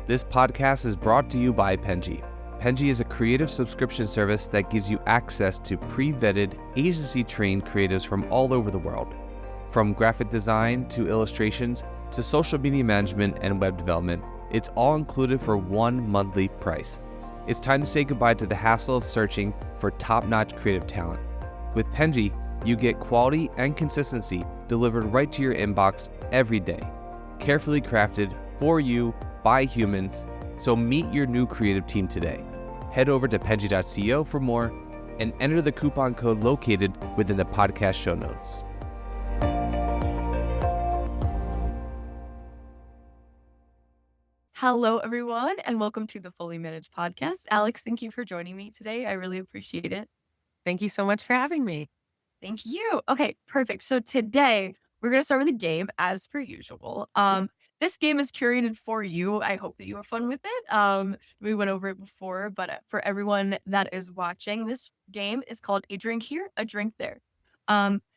This podcast is brought to you by Penji. Penji is a creative subscription service that gives you access to pre-vetted, agency-trained creatives from all over the world. From graphic design to illustrations to social media management and web development, it's all included for one monthly price. It's time to say goodbye to the hassle of searching for top-notch creative talent. With Penji, you get quality and consistency delivered right to your inbox every day, carefully crafted for you by humans. So meet your new creative team today. Head over to penji.co for more and enter the coupon code located within the podcast show notes. Hello, everyone, and welcome to the Fully Managed Podcast. Alex, thank you for joining me today. I really appreciate it. Thank you so much for having me. Thank you. Okay, perfect. So today we're going to start with a game as per usual. This game is curated for you. I hope that you have fun with it. We went over it before, but for everyone that is watching, this game is called A Drink Here, A Drink There.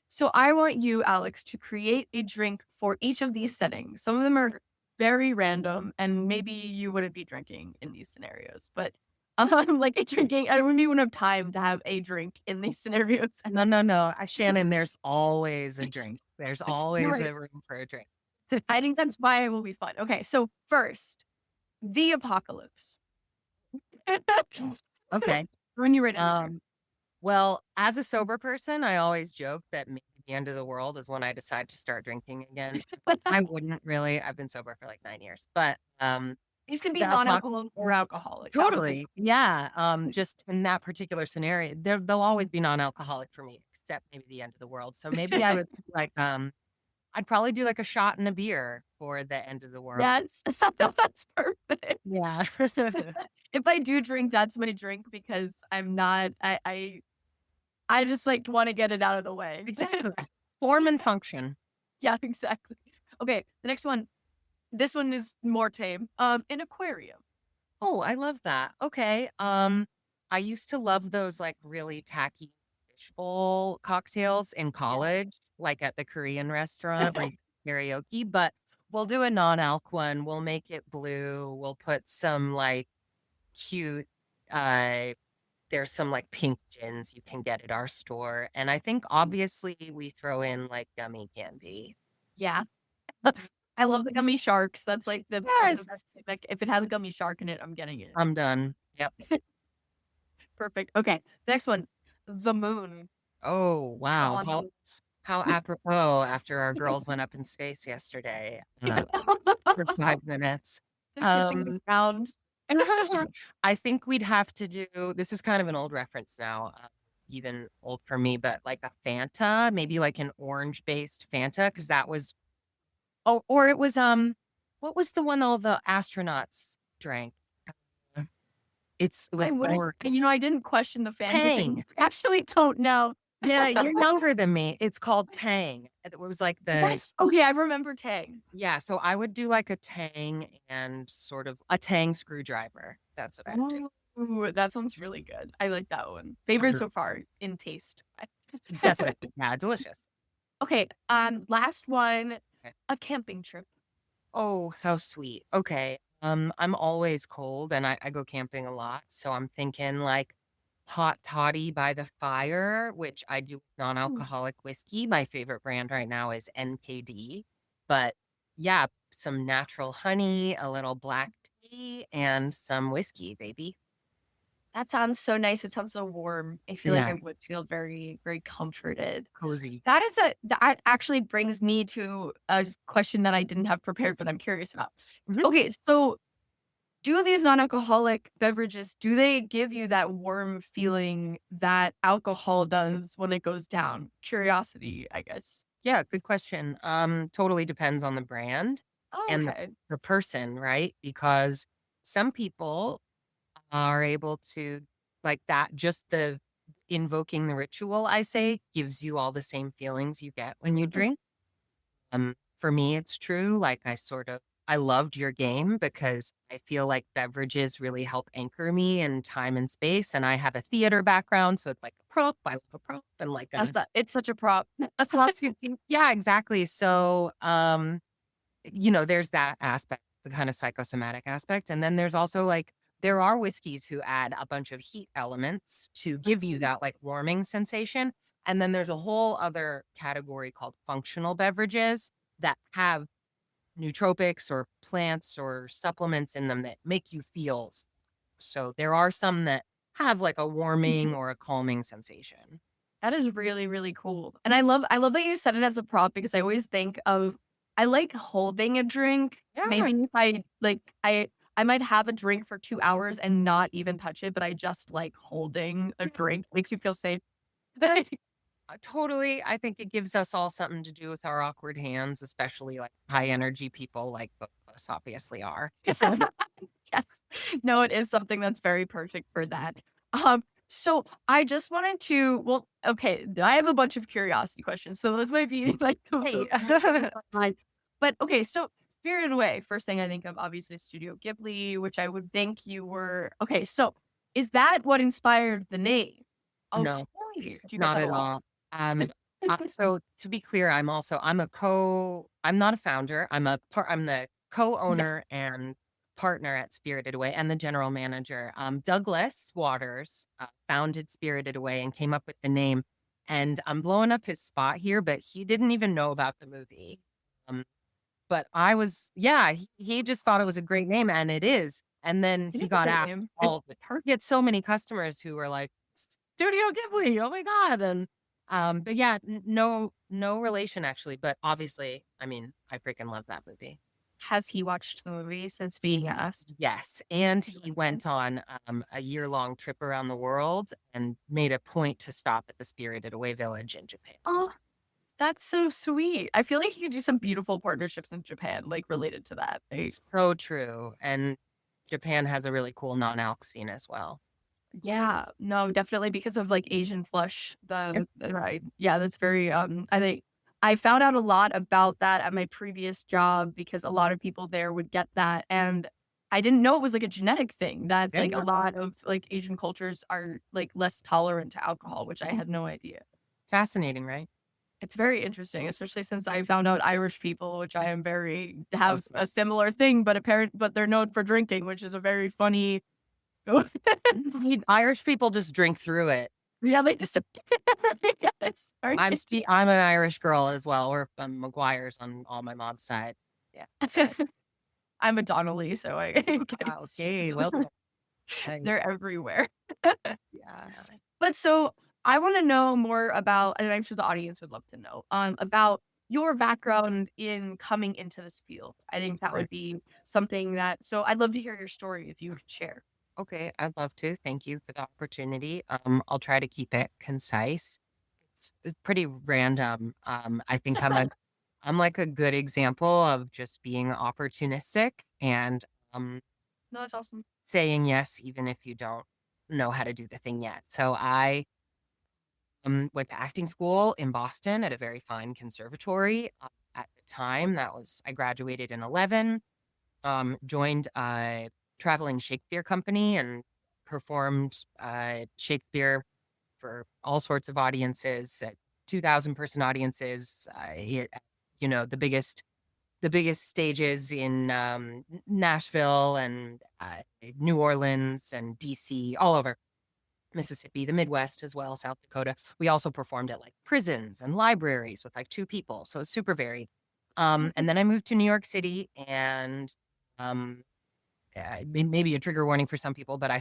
So I want you, Alex, to create a drink for each of these settings. Some of them are very random, and maybe you wouldn't be drinking in these scenarios, but like a drinking, I wouldn't even have time to have a drink in these scenarios. No. Shannon, there's always a drink. There's always right. a room for a drink. I think that's why it will be fun. Okay, so first, the apocalypse. Okay. When you're ready. Well, as a sober person, I always joke that maybe the end of the world is when I decide to start drinking again. I wouldn't really. I've been sober for like 9 years, but These can be non-alcoholic or alcoholic. Totally. Yeah. Just in that particular scenario, they'll always be non-alcoholic for me, except maybe the end of the world. So maybe I would like, I'd probably do like a shot and a beer for the end of the world. That's perfect. Yeah. If I do drink, that's my drink because I'm not, I just like want to get it out of the way. Exactly. Form and function. Yeah, exactly. Okay. The next one. This one is more tame. An aquarium. Oh, I love that. Okay. I used to love those like really tacky fishbowl cocktails in college, like at the Korean restaurant, like karaoke, but we'll do a non-alc one. We'll make it blue. We'll put some like cute, there's some like pink gins you can get at our store. And I think obviously we throw in like gummy candy. Yeah. I love the gummy sharks. That's like the Yes. like if it has a gummy shark in it, I'm getting it. I'm done. Yep. Perfect. Okay. Next one. The moon. Oh, wow. How apropos after our girls went up in space yesterday for 5 minutes. Around. I think we'd have to do, this is kind of an old reference now, even old for me, but like a Fanta, maybe like an orange-based Fanta, because that was, or it was, what was the one all the astronauts drank? It's with I didn't question the Fanta Tang. thing. I actually don't know. Yeah, you're younger than me. It's called Tang. It was like the... Yes. Okay, I remember Tang. Yeah, so I would do like a Tang and sort of a Tang screwdriver. That's what I would do. Ooh, that sounds really good. I like that one. Favorite so far in taste. Definitely. Yeah, delicious. Okay, last one, a camping trip. Oh, how sweet. Okay. I'm always cold and I go camping a lot. So I'm thinking like hot toddy by the fire, which I do with non-alcoholic whiskey. My favorite brand right now is NKD. But yeah, some natural honey, a little black tea, and some whiskey, baby. That sounds so nice. It sounds so warm. I feel like I would feel very, very comforted. Cozy. That actually brings me to a question that I didn't have prepared, but I'm curious about. Mhm. Okay, so do these non-alcoholic beverages, do they give you that warm feeling that alcohol does when it goes down? Curiosity, I guess. Yeah, good question. Totally depends on the brand and Okay. the person, right? Because some people are able to like that, just the invoking the ritual, I say, gives you all the same feelings you get when you drink. For me, it's true. Like I loved your game because I feel like beverages really help anchor me in time and space. And I have a theater background, so it's like a prop. I love a prop and like it's such a prop. yeah, exactly. So, there's that aspect the kind of psychosomatic aspect. And then there's also like, there are whiskeys who add a bunch of heat elements to give you that like warming sensation. And then there's a whole other category called functional beverages that have nootropics or plants or supplements in them that make you feel. So there are some that have like a warming or a calming sensation. That is really, really cool. And I love that you said it as a prop because I always think of I like holding a drink. Yeah. Maybe if I like I might have a drink for 2 hours and not even touch it, but I just like holding a drink. Makes you feel safe. Totally. I think it gives us all something to do with our awkward hands, especially like high energy people like both of us obviously are. Yes. No, it is something that's very perfect for that. So I just wanted to, well, okay, I have a bunch of curiosity questions. So this might be like, Hey. but okay, so Spirited Away, first thing I think of, obviously Studio Ghibli, which I would think you were, okay, so is that what inspired the name? No, Okay. Do you get not that a at lot? all. So to be clear, I'm not a founder. I'm the Yes. co-owner and partner at Spirited Away and the general manager. Douglas Waters founded Spirited Away and came up with the name. And I'm blowing up his spot here, but he didn't even know about the movie. But he just thought it was a great name, and it is. And then It he is a got great asked name. he had so many customers who were like, Studio Ghibli, oh my God. And but yeah, no relation actually. But obviously, I mean, I freaking love that movie. Has he watched the movie since being asked? Yes. And he went on a year-long trip around the world and made a point to stop at the Spirited Away Village in Japan. Oh, that's so sweet. I feel like you could do some beautiful partnerships in Japan, like related to that. Right? So true. And Japan has a really cool non-alc scene as well. Yeah, no, definitely because of like Asian flush. Right. Yeah, that's very I think I found out a lot about that at my previous job because a lot of people there would get that and I didn't know it was like a genetic thing. That's like a lot of like Asian cultures are like less tolerant to alcohol, which I had no idea. Fascinating, right? It's very interesting, especially since I found out Irish people, which I am very have Awesome. a similar thing, but they're known for drinking, which is a very funny. Irish people just drink through it. Yeah, they just yeah, it's very I'm an Irish girl as well. We're McGuire's on all my mom's side. Yeah. I'm a Donnelly, so I Okay. Well, they're everywhere. yeah. But so I want to know more about, and I'm sure the audience would love to know, about your background in coming into this field. I think that would be something that. So I'd love to hear your story if you could share. Okay, I'd love to. Thank you for the opportunity. I'll try to keep it concise. It's pretty random. I think I'm like a good example of just being opportunistic and No, that's awesome. saying yes even if you don't know how to do the thing yet. So I went to acting school in Boston at a very fine conservatory. At the time, I graduated in 11. Joined a traveling Shakespeare company and performed Shakespeare for all sorts of audiences, 2,000-person audiences. The biggest stages in Nashville and New Orleans and DC, all over Mississippi, the Midwest as well, South Dakota. We also performed at like prisons and libraries with like 2 people, so it's super varied. And then I moved to New York City and maybe a trigger warning for some people, but I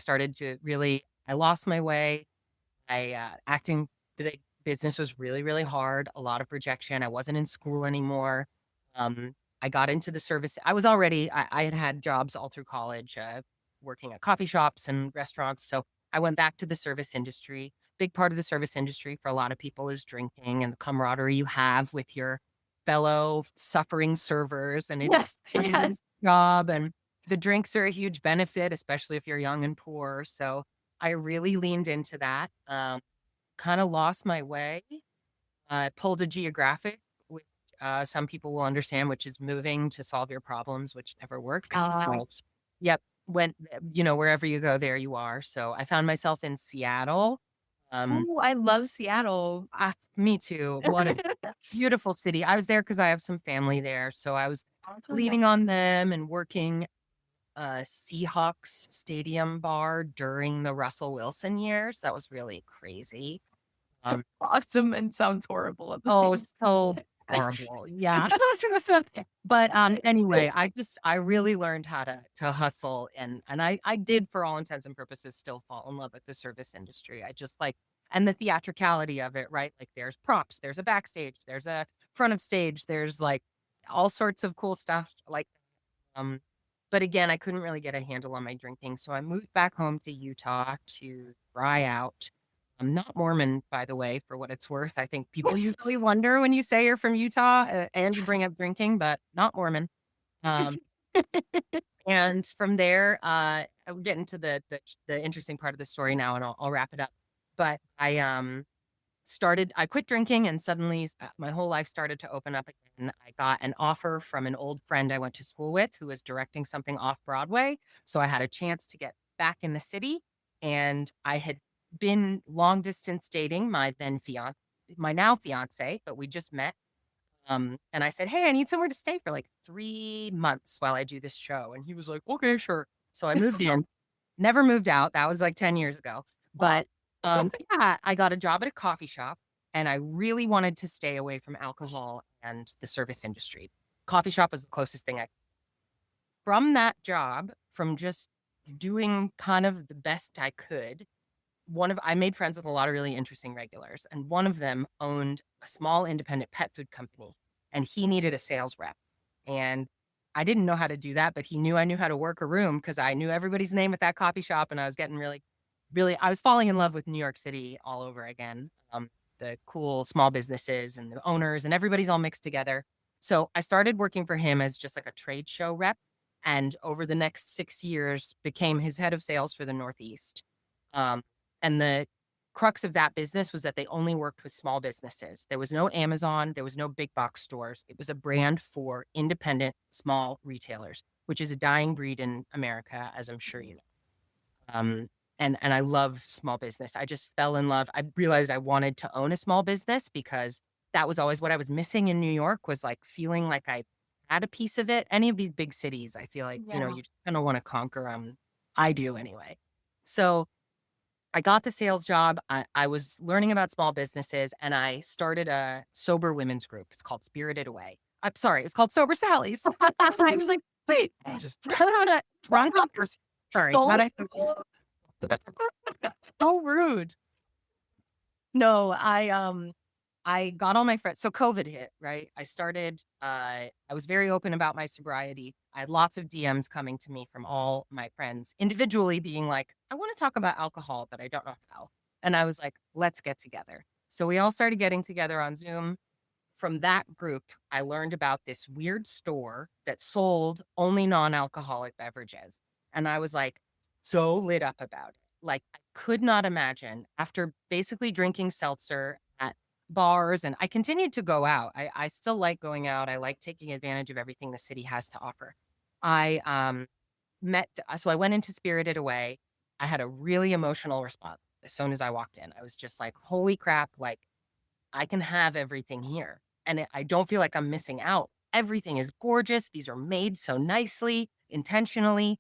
lost my way. Acting, the business was really, really hard, a lot of rejection. I wasn't in school anymore. I got into the service. I had had jobs all through college, working at coffee shops and restaurants. So I went back to the service industry. Big part of the service industry for a lot of people is drinking and the camaraderie you have with your fellow suffering servers. And it's Yes. a job, and the drinks are a huge benefit, especially if you're young and poor. So I really leaned into that. Kind of lost my way. I pulled a geographic, which some people will understand, which is moving to solve your problems, which never worked. So, yep. Wherever you go, there you are. So I found myself in Seattle, Oh, I love Seattle. Me too. What a beautiful city. I was there because I have some family there. So I was Awesome. leaning on them and working Seahawks stadium bar during the Russell Wilson years. That was really crazy. Um, Awesome and sounds horrible at the oh, it same was so time. horrible. Yeah. But anyway, I really learned how to hustle, and I did, for all intents and purposes, still fall in love with the service industry. I just like, and the theatricality of it, right? Like there's props, there's a backstage, there's a front of stage, there's like all sorts of cool stuff. Like um but again, I couldn't really get a handle on my drinking, so I moved back home to Utah to dry out. I'm not Mormon, by the way, for what it's worth. I think people usually wonder when you say you're from Utah and you bring up drinking, but not Mormon. Um, and from there, I'm getting to the interesting part of the story now, and I'll wrap it up. But I quit drinking, and suddenly my whole life started to open up again. I got an offer from an old friend I went to school with who was directing something off Broadway. So I had a chance to get back in the city, and I had been long distance dating my now fiance, but we just met. And I said, "Hey, I need somewhere to stay for like 3 months while I do this show." And he was like, "Okay, sure." So I moved in, never moved out. That was like 10 years ago. But yeah, I got a job at a coffee shop, and I really wanted to stay away from alcohol and the service industry. Coffee shop was the closest thing from that job, from just doing kind of the best I could. I made friends with a lot of really interesting regulars, and one of them owned a small independent pet food company, and he needed a sales rep. And I didn't know how to do that, but he knew I knew how to work a room because I knew everybody's name at that coffee shop, and I was getting I was falling in love with New York City all over again. The cool small businesses and the owners and everybody's all mixed together. So I started working for him as just like a trade show rep, and over the next 6 years became his head of sales for the Northeast. Um, and the crux of that business was that they only worked with small businesses. There was no Amazon, there was no big box stores. It was a brand for independent small retailers, which is a dying breed in America, as I'm sure you know. And I love small business. I just fell in love. I realized I wanted to own a small business because that was always what I was missing in New York, was like feeling like I had a piece of it. Any of these big cities, I feel like, Yeah. you just kind of want to conquer them. I do anyway. So I got the sales job. I was learning about small businesses, and I started a sober women's group. It's called Spirited Away. I'm sorry, it's called Sober Sally's. I was like, wait, Wrong person. Sorry, Stole but so rude. No, I got all my friends. So COVID hit, right? I was very open about my sobriety. I had lots of DMs coming to me from all my friends individually being like, "I want to talk about alcohol, but I don't know how." And I was like, "Let's get together." So we all started getting together on Zoom. From that group, I learned about this weird store that sold only non-alcoholic beverages. And I was like so lit up about it. Like I could not imagine, after basically drinking seltzer at bars, and I continued to go out. I still like going out. I like taking advantage of everything the city has to offer. I so I went into Spirited Away. I had a really emotional response as soon as I walked in. I was just like, holy crap, like I can have everything here. And I don't feel like I'm missing out. Everything is gorgeous. These are made so nicely, intentionally.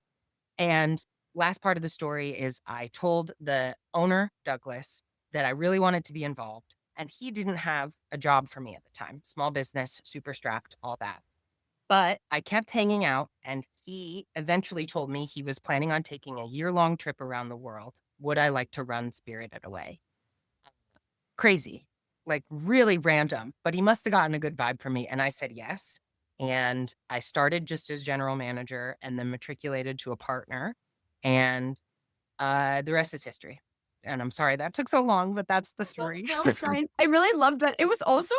And last part of the story is I told the owner, Douglas, that I really wanted to be involved. And he didn't have a job for me at the time. Small business, super strapped, all that. But I kept hanging out, and he eventually told me he was planning on taking a year-long trip around the world. Would I like to run Spirited Away? Crazy, like really random, but he must have gotten a good vibe from me. And I said yes. And I started just as general manager and then matriculated to a partner. And the rest is history. And I'm sorry that took so long, but that's the story. I really loved that. It was also,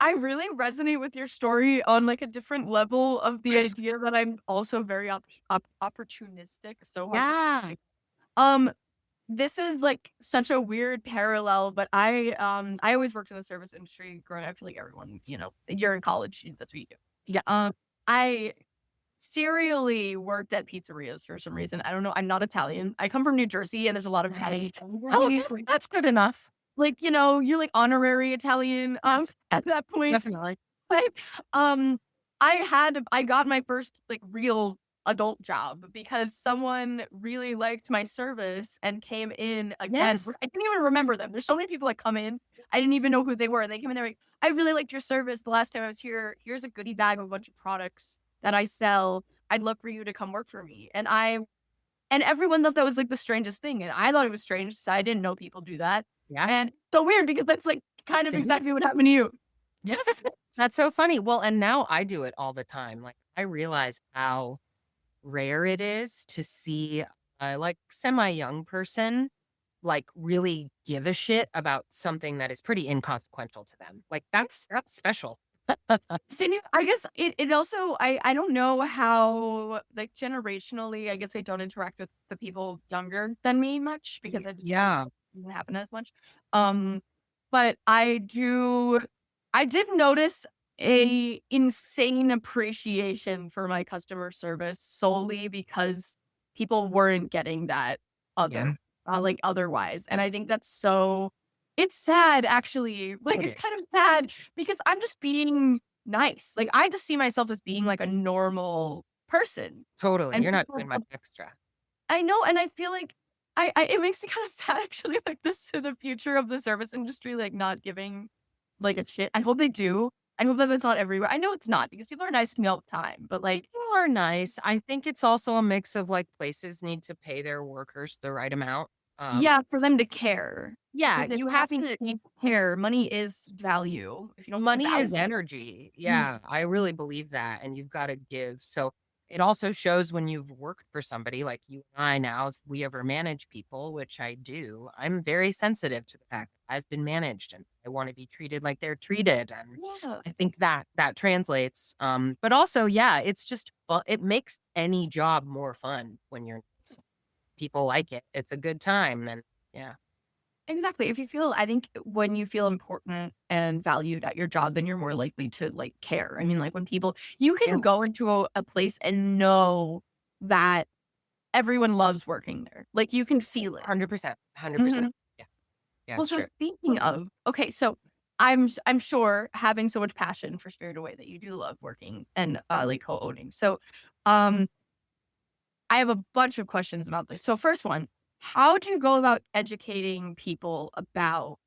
I really resonate with your story on like a different level of the idea that I'm also very opportunistic. So Yeah. this is like such a weird parallel, but I always worked in the service industry growing up. I feel like everyone, you're in college, that's what you do. Yeah. I serially worked at pizzerias for some reason. I don't know. I'm not Italian. I come from New Jersey, and there's a lot of Italian. Oh, that's good enough. Like, you're like honorary Italian Yes, at that point. definitely. But I got my first like real adult job because someone really liked my service and came in again. Yes. I didn't even remember them. There's so many people that come in. I didn't even know who they were. And they came in, they're like, I really liked your service the last time I was here. Here's a goodie bag of a bunch of products that I sell. I'd love for you to come work for me. And everyone thought that was like the strangest thing. And I thought it was strange. So I didn't know people do that. Yeah. And so weird because that's like kind of exactly what happened to you. Yes. That's so funny. Well, and now I do it all the time. Like I realize how rare it is to see a like semi-young person like really give a shit about something that is pretty inconsequential to them. Like that's special. I guess it also I don't know how like generationally I guess I don't interact with the people younger than me much because I just Yeah. doesn't happen as much. Um but I did notice a insane appreciation for my customer service solely because people weren't getting that Yeah. like otherwise. And I think that's so it's sad actually. Like It it's is. kind of sad because I'm just being nice. Like I just see myself as being like a normal person. Totally. And You're not people doing much extra. I know, and I feel like I it makes me kind of sad actually, like this to the future of the service industry, like not giving like a shit. I hope they do. I hope that it's not everywhere. I know it's not because people are nice to me all the time, but like, People are nice. I think it's also a mix of like places need to pay their workers the right amount. Um, yeah, for them to care. yeah, Because you if have having to. to care, money is value. If you don't Money is value, energy. mm, Yeah, I really believe that. And you've got to give. So it also shows when you've worked for somebody like you and I now, if we ever manage people, which I do, I'm very sensitive to the fact that I've been managed and I want to be treated like they're treated. And yeah, I think that translates. But also, yeah, it's just it makes any job more fun when you're people like it. It's a good time. And yeah. exactly. If you feel, I think when you feel important and valued at your job, then you're more likely to like care. I mean, like when people, you Yeah. can go into a place and know that everyone loves working there. Like you can feel it. 100%. 100%. Mhm. Yeah. Yeah, Well, it's so true. speaking of, okay, so I'm sure having so much passion for Spirit Away that you do love working and like co-owning. So, um, I have a bunch of questions about this. So, first one, how do you go about educating people about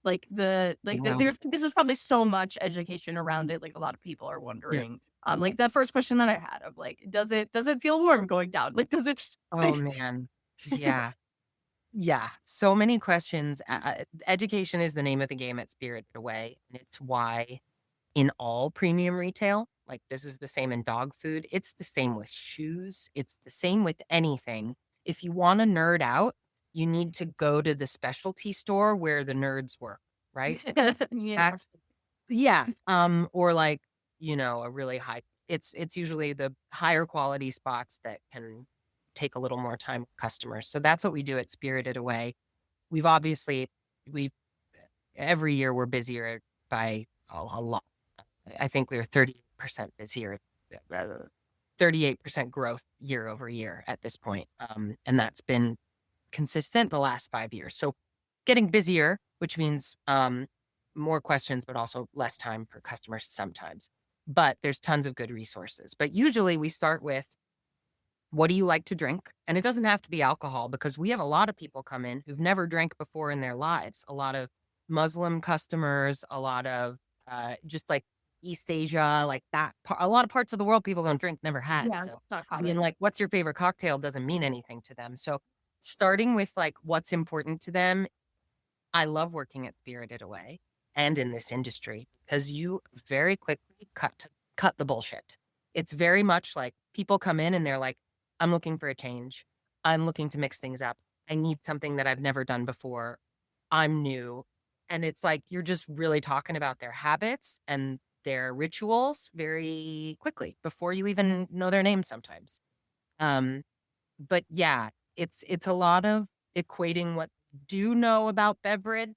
like Wow. there's this is probably so much education around it. Like a lot of people are Yeah. wondering. Like that first question that I had of like, does it feel warm going down? Like, does it? Oh, man. Yeah. Yeah. So many questions. Education is the name of the game at Spirited Away. And it's why in all premium retail, like this is the same in dog food. It's the same with shoes. It's the same with anything. If you want to nerd out, you need to go to the specialty store where the nerds work, right? Yeah. That's yeah. Or like, a really high it's usually the higher quality spots that can take a little more time with customers. So that's what we do at Spirited Away. We've obviously we every year we're busier by a lot. I think we're 30% busier, 38% growth year over year at this point. And that's been consistent the last 5 years. So getting busier, which means more questions, but also less time for customers sometimes. But there's tons of good resources. But usually we start with what do you like to drink? And it doesn't have to be alcohol because we have a lot of people come in who've never drank before in their lives. A lot of Muslim customers, a lot of just like East Asia, like that. A lot of parts of the world people don't drink, never had. Yeah, So, not I common. mean, like, what's your favorite cocktail doesn't mean anything to them. So, starting with like what's important to them, I love working at Spirited Away and in this industry because you very quickly cut the bullshit. It's very much like people come in and they're like, I'm looking for a change. I'm looking to mix things up. I need something that I've never done before. I'm new. And it's like you're just really talking about their habits and their rituals very quickly before you even know their name sometimes. Um, but yeah, it's a lot of equating what you do know about beverage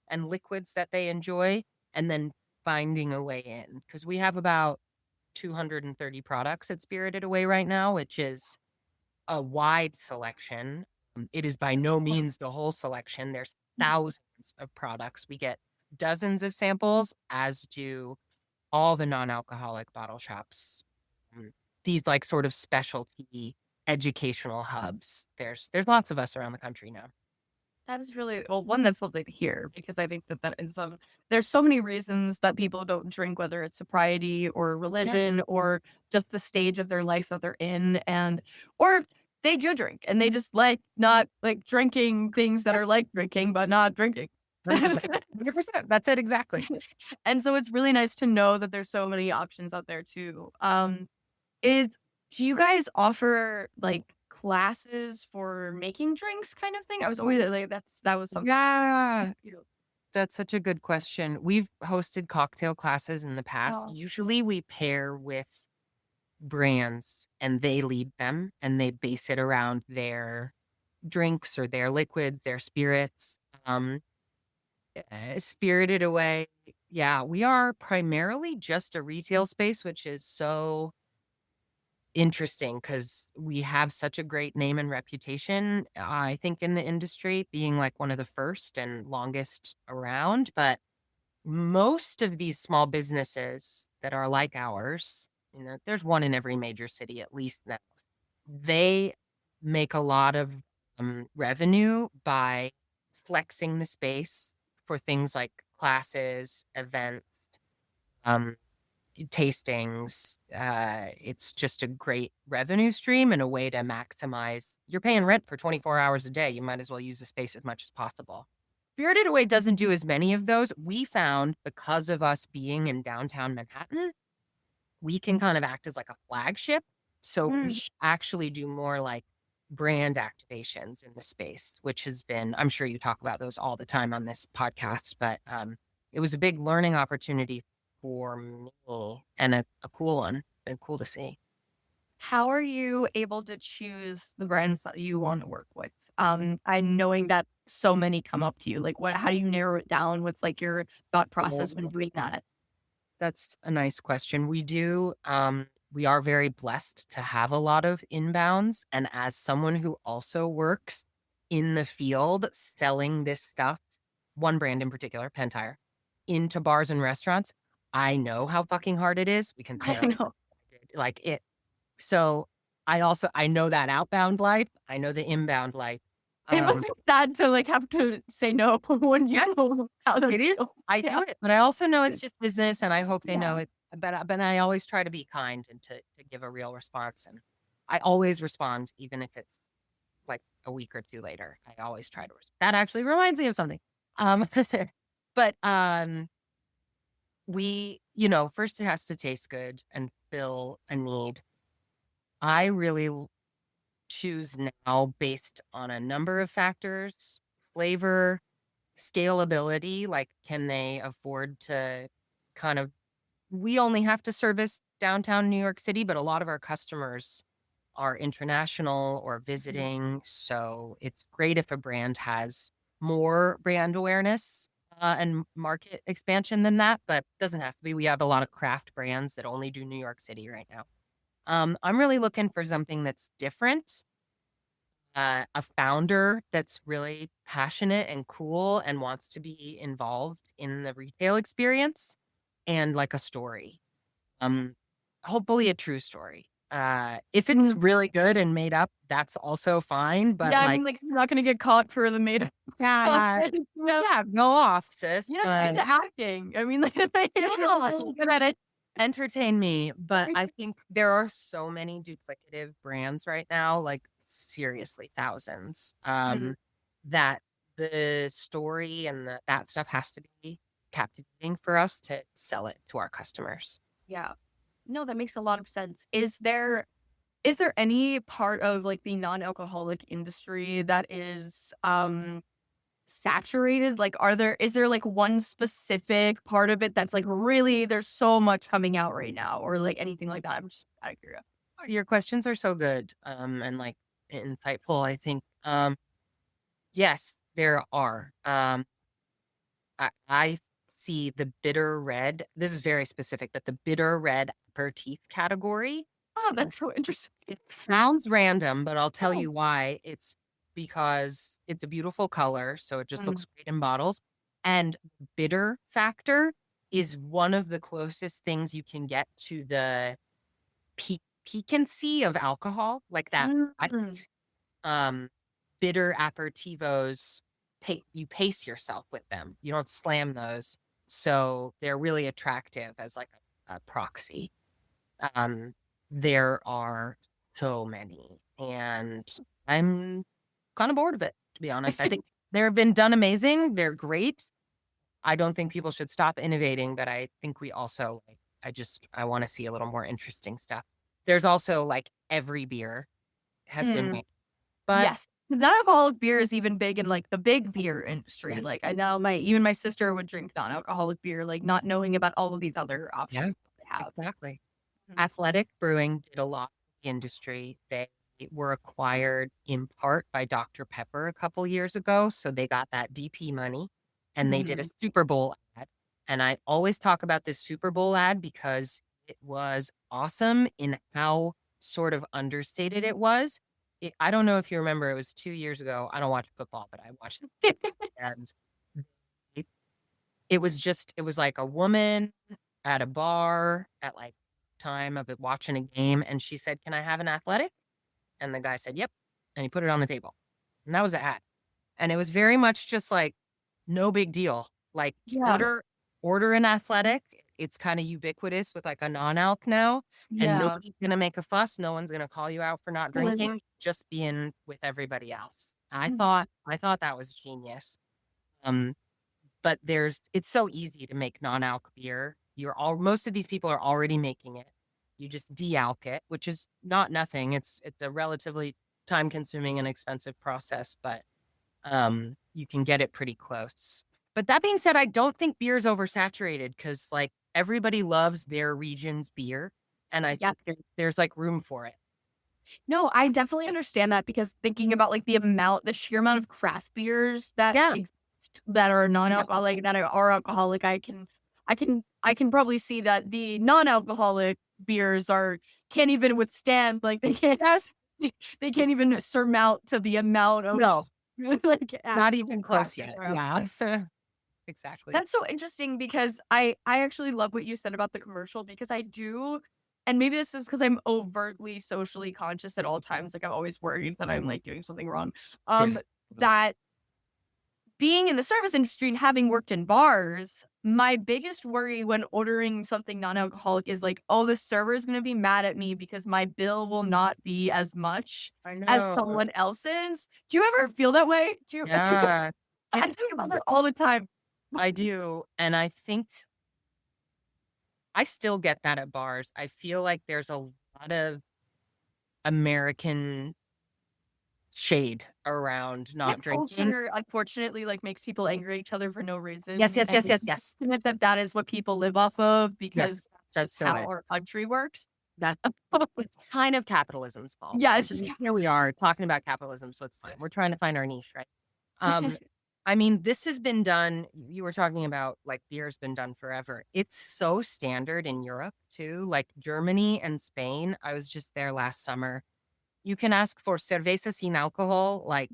and liquids that they enjoy and then finding a way in because we have about 230 products at Spirited Away right now, which is a wide selection. It is by no means the whole selection. There's thousands of products. We get dozens of samples, as do all the non-alcoholic bottle shops. These like sort of specialty educational hubs. There's lots of us around the country now. That is really well. One, that's lovely to hear because I think that is there's so many reasons that people don't drink, whether it's sobriety or religion or just the stage of their life that they're in, and or they do drink and they just like not like drinking things that are like drinking but not drinking. 100%. That's it exactly. And so it's really nice to know that there's so many options out there too. Is Do you guys offer like classes for making drinks kind of thing? I was always like that was something. Yeah. That's such a good question. We've hosted cocktail classes in the past. Oh. Usually we pair with brands and they lead them and they base it around their drinks or their liquids, their spirits. Spirited Away. Yeah, we are primarily just a retail space, which is so interesting because we have such a great name and reputation, I think, in the industry, being like one of the first and longest around. But most of these small businesses that are like ours, there's one in every major city at least now, they make a lot of revenue by flexing the space for things like classes, events, tastings. It's just a great revenue stream and a way to maximize. You're paying rent for 24 hours a day. You might as well use the space as much as possible. Spirited Away doesn't do as many of those. We found because of us being in downtown Manhattan, we can kind of act as like a flagship. So we actually do more like brand activations in the space, which has been, I'm sure you talk about those all the time on this podcast, but it was a big learning opportunity for me and a cool one and cool to see. How are you able to choose the brands that you want to work with? And knowing that so many come up to you, like how do you narrow it down? What's like your thought process when doing that? That's a nice question. We are very blessed to have a lot of inbounds. And as someone who also works in the field selling this stuff, one brand in particular, Pentire, into bars and restaurants, I know how fucking hard it is. We can I know. like it. So I know that outbound life. I know the inbound life. It must be sad to like have to say no when you know how those It is. feel. I do it, but I also know it's just business, and I hope they know it. But I always try to be kind and to give a real response, and I always respond, even if it's like a week or two later. I always try to respond. That actually reminds me of something. But we, first it has to taste good and fill a need. I really choose now based on a number of factors: flavor, scalability, like can they afford to we only have to service downtown New York City, but a lot of our customers are international or visiting. So it's great if a brand has more brand awareness and market expansion than that, but it doesn't have to be. We have a lot of craft brands that only do New York City right now. I'm really looking for something that's different. A founder that's really passionate and cool and wants to be involved in the retail experience, and like a story. Hopefully a true story. If it's really good and made up, that's also fine. But I mean, like you're not gonna get caught for the made up. Yeah, go off, sis. You're not into acting. I mean, like you're good at it. Entertain me. But I think there are so many duplicative brands right now, like seriously thousands, that the story and that stuff has to be captivating for us to sell it to our customers. Yeah. No, that makes a lot of sense. Is there any part of like the non-alcoholic industry that is saturated? Like is there like one specific part of it that's like really there's so much coming out right now or like anything like that? I'm just out of curiosity. Your questions are so good and like insightful, I think. Yes, there are. I see the bitter red. This is very specific, but the bitter red aperitif category. Oh, that's so interesting. It sounds random, but I'll tell you why. It's because it's a beautiful color, so it just Mm. looks great in bottles. And bitter factor is one of the closest things you can get to the piquancy of alcohol, like that Mm. um, bitter aperitivos. You pace yourself with them. You don't slam those, so they're really attractive as like a proxy. Um, there are so many, and I'm kind of bored of it, to be honest. I think they've been done amazing. They're great. I don't think people should stop innovating, but I think we also like, I want to see a little more interesting stuff. There's also like every beer has been Mm. made, but Yes. 'Cause non-alcoholic beer is even big in like the big beer industry. yes, Like I know even my sister would drink non-alcoholic beer, like not knowing about all of these other yeah, options they have. exactly. Mhm. Athletic Brewing did a lot in the industry. They were acquired in part by Dr. Pepper a couple years ago. So they got that DP money and they did a Mhm. Super Bowl ad. And I always talk about this Super Bowl ad because it was awesome in how sort of understated it was. I don't know if you remember, it was 2 years ago. I don't watch football, but I watched it. And it, it was like a woman at a bar at like time of it watching a game, and she said, "Can I have an athletic?" And the guy said, "Yep." And he put it on the table. And that was the ad. And it was very much just like no big deal. Like Yeah. order an athletic. It's kind of ubiquitous with like a non-alc now. And Yeah. nobody's gonna make a fuss. No one's gonna call you out for not Well, drinking, just being with everybody else. Mhm. I thought that was genius. Um, but it's so easy to make non-alc beer. Most of these people are already making it. You just de-alc it, which is not nothing. It's a relatively time-consuming and expensive process, but you can get it pretty close. But that being said, I don't think beer is oversaturated because like everybody loves their region's beer, and I Yeah. think there's like room for it. No, I definitely understand that because thinking about like the sheer amount of craft beers that Yeah. exist that are non-alcoholic, that are alcoholic, I can probably see that the non-alcoholic beers can't even withstand, like they can't Yes. they can't even surmount to the amount of No, like not actual even craft close yet. beer out Yeah. there. Exactly. That's so interesting because I actually love what you said about the commercial because I do, and maybe this is because I'm overtly socially conscious at all times. Like I'm always worried that I'm like doing something wrong. Yes. That being in the service industry and having worked in bars, my biggest worry when ordering something non-alcoholic is like, oh, the server is going to be mad at me because my bill will not be as much I as know. someone else's. Do you ever feel that way? Do you? Yeah. I think about that all the time. I do, and I think I still get that at bars. I feel like there's a lot of American shade around Yeah, not drinking. culture, unfortunately, like, makes people angry at each other for no Yes, reason, yes, and yes, yes, yes. admit that that is what people live off of Yes, because that's that's just so how it. our country works. That it's kind of capitalism's fault. Yeah, And it's just here we are talking about capitalism, so it's fine. We're trying to find our niche, right? I mean, this has been done. You were talking about like beer's been done forever. It's so standard in Europe too, like Germany and Spain. I was just there last summer. You can ask for cerveza sin alcohol, like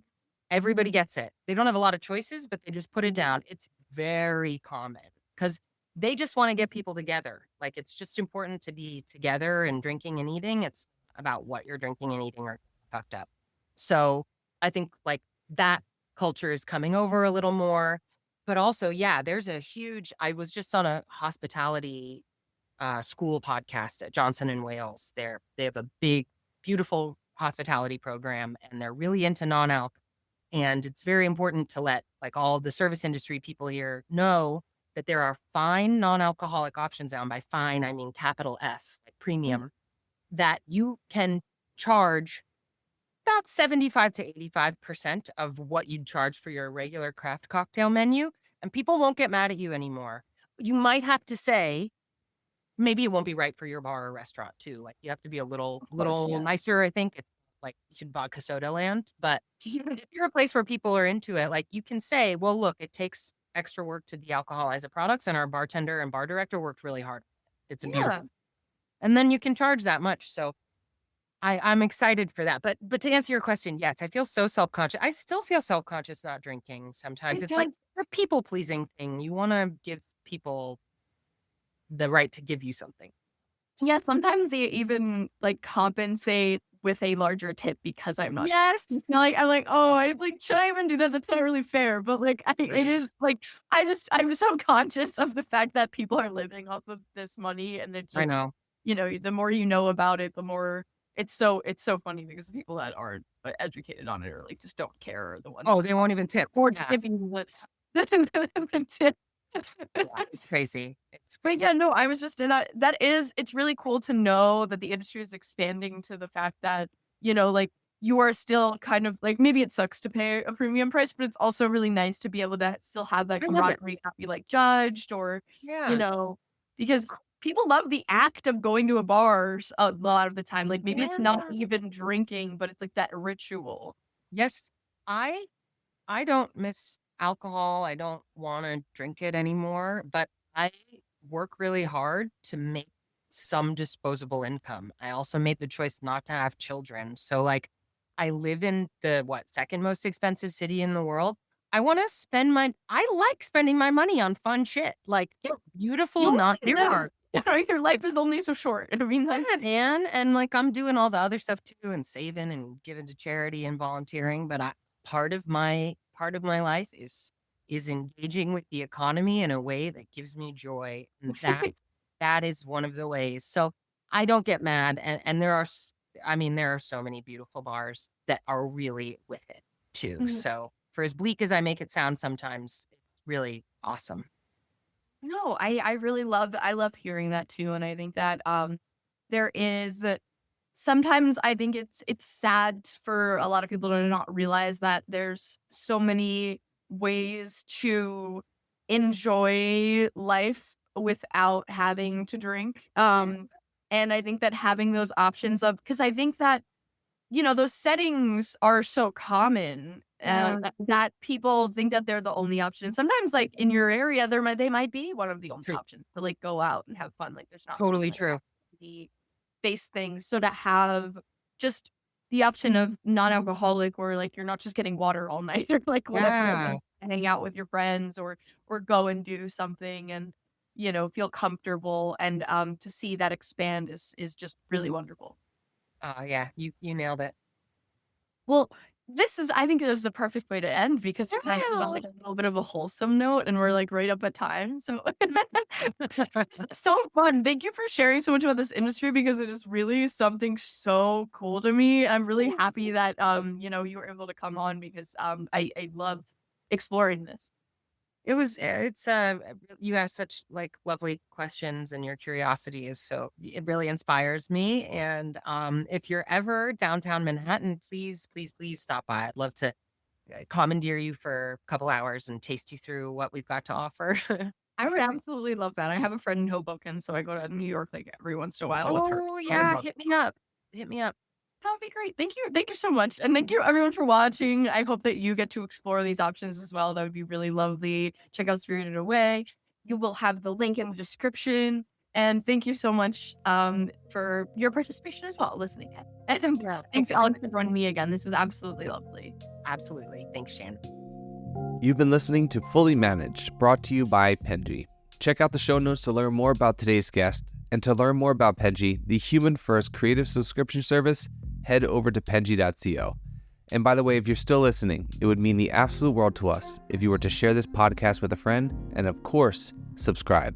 everybody gets it. They don't have a lot of choices, but they just put it down. It's very common because they just want to get people together. Like it's just important to be together and drinking and eating. It's about what you're drinking and eating or fucked up. So I think like that culture is coming over a little more. But also, yeah, I was just on a hospitality school podcast at Johnson and Wales. They have a big, beautiful hospitality program, and they're really into non-alc. And it's very important to let like all the service industry people here know that there are fine non-alcoholic options now. And by fine, I mean capital S, like premium, that you can charge about 75 to 85% of what you'd charge for your regular craft cocktail menu. And people won't get mad at you anymore. You might have to say, maybe it won't be right for your bar or restaurant too. Like you have to be a Of course, yeah. nicer, I think. It's like you should vodka soda land. But if you're a place where people are into it, like you can say, well, look, it takes extra work to de-alcoholize the products, and our bartender and bar director worked really hard. It's a Yeah. beautiful. And then you can charge that much. So I'm excited for that. But to answer your question, yes, I feel so self-conscious. I still feel self-conscious not drinking sometimes. It's like a people-pleasing thing. You want to give people the right to give you something. Yeah, sometimes they even like compensate with a larger tip because I'm not. Yes. It's not like I'm like, oh, I like should I even do that? That's not really fair. But like it is like I'm so conscious of the fact that people are living off of this money, and it just, I know. the more you know about it, the more it's so funny because the people that aren't educated on it or like just don't care are the ones. Oh, they won't even tip. Or Yeah. tipping the tip. It's crazy. But yeah, no, I was just in that. It's really cool to know that the industry is expanding to the fact that, like you are still kind of like, maybe it sucks to pay a premium price, but it's also really nice to be able to still have that I love it. camaraderie, not be like judged or, Yeah. because people love the act of going to a bar a lot of the time. Like maybe it's not Yes. even drinking, but it's like that ritual. Yes. I don't miss alcohol. I don't want to drink it anymore, but I work really hard to make some disposable income. I also made the choice not to have children. So like I live in the second most expensive city in the world. I want to I like spending my money on fun shit. Like beautiful, not Your life is only so short. I mean, like, and like I'm doing all the other stuff too and saving and giving to charity and volunteering, but part of my life is engaging with the economy in a way that gives me joy, and that is one of the ways. So I don't get mad, and there are so many beautiful bars that are really with it too. Mhm. So for as bleak as I make it sound sometimes, it's really awesome. No, I really love hearing that too, and I think that there is sometimes I think it's sad for a lot of people to not realize that there's so many ways to enjoy life without having to drink. And I think that having those options because I think that those settings are so common that people think that they're the only option. Sometimes, like in your area, they might be one of the only options to like go out and have fun. Like there's not Totally like, true. the base things. So to have just the option of non-alcoholic, or like you're not just getting water all night, or like whatever, Yeah. and hang out with your friends, or go and do something and feel comfortable, and to see that expand is just really wonderful. Yeah, you nailed it. Well, I think this is the perfect way to end because we're kind of on like a little bit of a wholesome note and we're like right up at time. So it's so fun. Thank you for sharing so much about this industry because it is really something so cool to me. I'm really happy that you were able to come on because I loved exploring this. You ask such like lovely questions, and your curiosity it really inspires me. And if you're ever downtown Manhattan, please stop by. I'd love to commandeer you for a couple hours and taste you through what we've got to offer. I would absolutely love that. I have a friend in Hoboken, so I go to New York like every once in a while with her. Oh yeah, hit me up. That would be great. Thank you. Thank you so much. And thank you everyone for watching. I hope that you get to explore these options as well. That would be really lovely. Check out Spirited Away. You will have the link in the description. And thank you so much for your participation as well, listening. And thanks, Alex, for joining me again. This was absolutely lovely. Absolutely. Thanks, Shan. You've been listening to Fully Managed, brought to you by Penji. Check out the show notes to learn more about today's guest. And to learn more about Penji, the human-first creative subscription service, head over to penji.co. And by the way, if you're still listening, it would mean the absolute world to us if you were to share this podcast with a friend and, of course, subscribe.